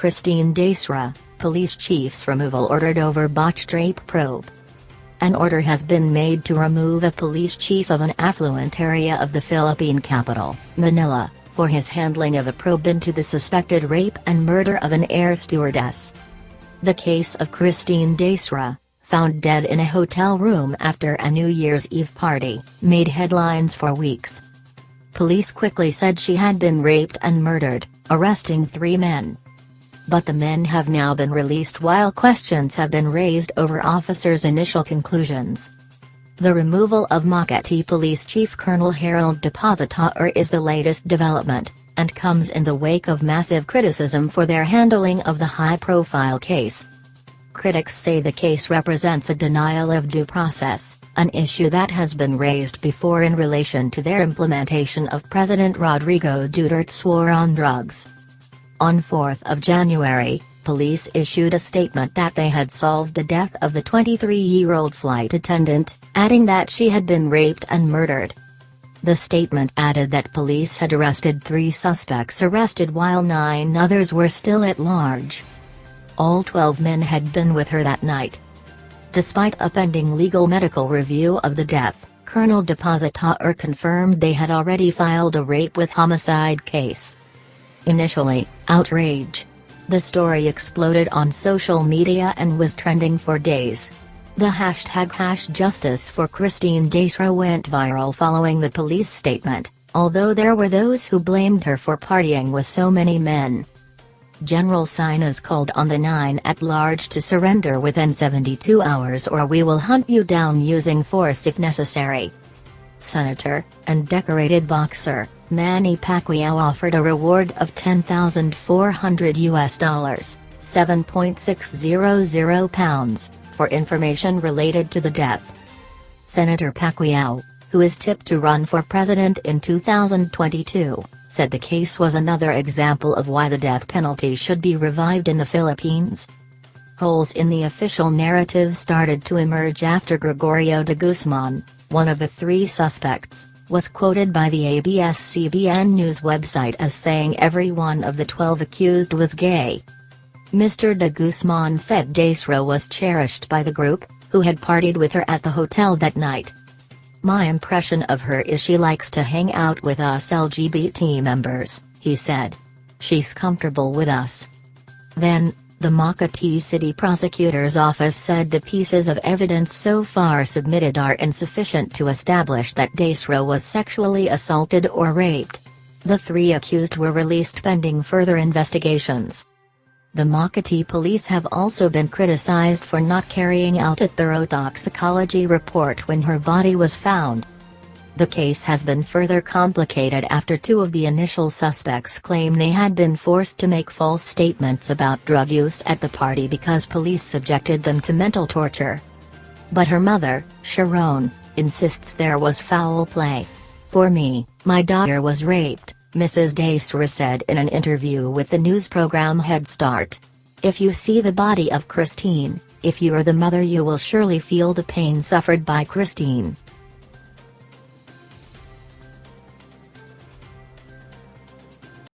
Christine Dacera, police chief's removal ordered over botched rape probe. An order has been made to remove a police chief of an affluent area of the Philippine capital, Manila, for his handling of a probe into the suspected rape and murder of an air stewardess. The case of Christine Dacera, found dead in a hotel room after a New Year's Eve party, made headlines for weeks. Police quickly said she had been raped and murdered, arresting 3 men. But the men have now been released while questions have been raised over officers' initial conclusions. The removal of Makati Police Chief Colonel Harold Depositore is the latest development, and comes in the wake of massive criticism for their handling of the high-profile case. Critics say the case represents a denial of due process, an issue that has been raised before in relation to their implementation of President Rodrigo Duterte's war on drugs. On 4 January, police issued a statement that they had solved the death of the 23-year-old flight attendant, adding that she had been raped and murdered. The statement added that police had arrested 3 suspects while 9 others were still at large. All 12 men had been with her that night. Despite a pending legal medical review of the death, Colonel Depositore confirmed they had already filed a rape with homicide case. Initially, outrage. The story exploded on social media and was trending for days. The hashtag #JusticeForChristine Dacera went viral following the police statement, although there were those who blamed her for partying with so many men. General Sinas called on the 9 at-large to surrender within 72 hours or we will hunt you down using force if necessary. Senator, and decorated boxer, Manny Pacquiao offered a reward of $10,400 £7.600 for information related to the death. Senator Pacquiao, who is tipped to run for president in 2022, said the case was another example of why the death penalty should be revived in the Philippines. Holes in the official narrative started to emerge after Gregorio de Guzman, one of the 3 suspects, was quoted by the ABS-CBN news website as saying every one of the 12 accused was gay. Mr. de Guzman said Dacera was cherished by the group, who had partied with her at the hotel that night. "My impression of her is she likes to hang out with us LGBT members," he said. "She's comfortable with us." Then, the Makati City Prosecutor's Office said the pieces of evidence so far submitted are insufficient to establish that Dacera was sexually assaulted or raped. The 3 accused were released pending further investigations. The Makati police have also been criticized for not carrying out a thorough toxicology report when her body was found. The case has been further complicated after 2 of the initial suspects claim they had been forced to make false statements about drug use at the party because police subjected them to mental torture. But her mother, Sharon, insists there was foul play. "For me, my daughter was raped," Mrs. Dacera said in an interview with the news program Head Start. "If you see the body of Christine, if you're the mother you will surely feel the pain suffered by Christine."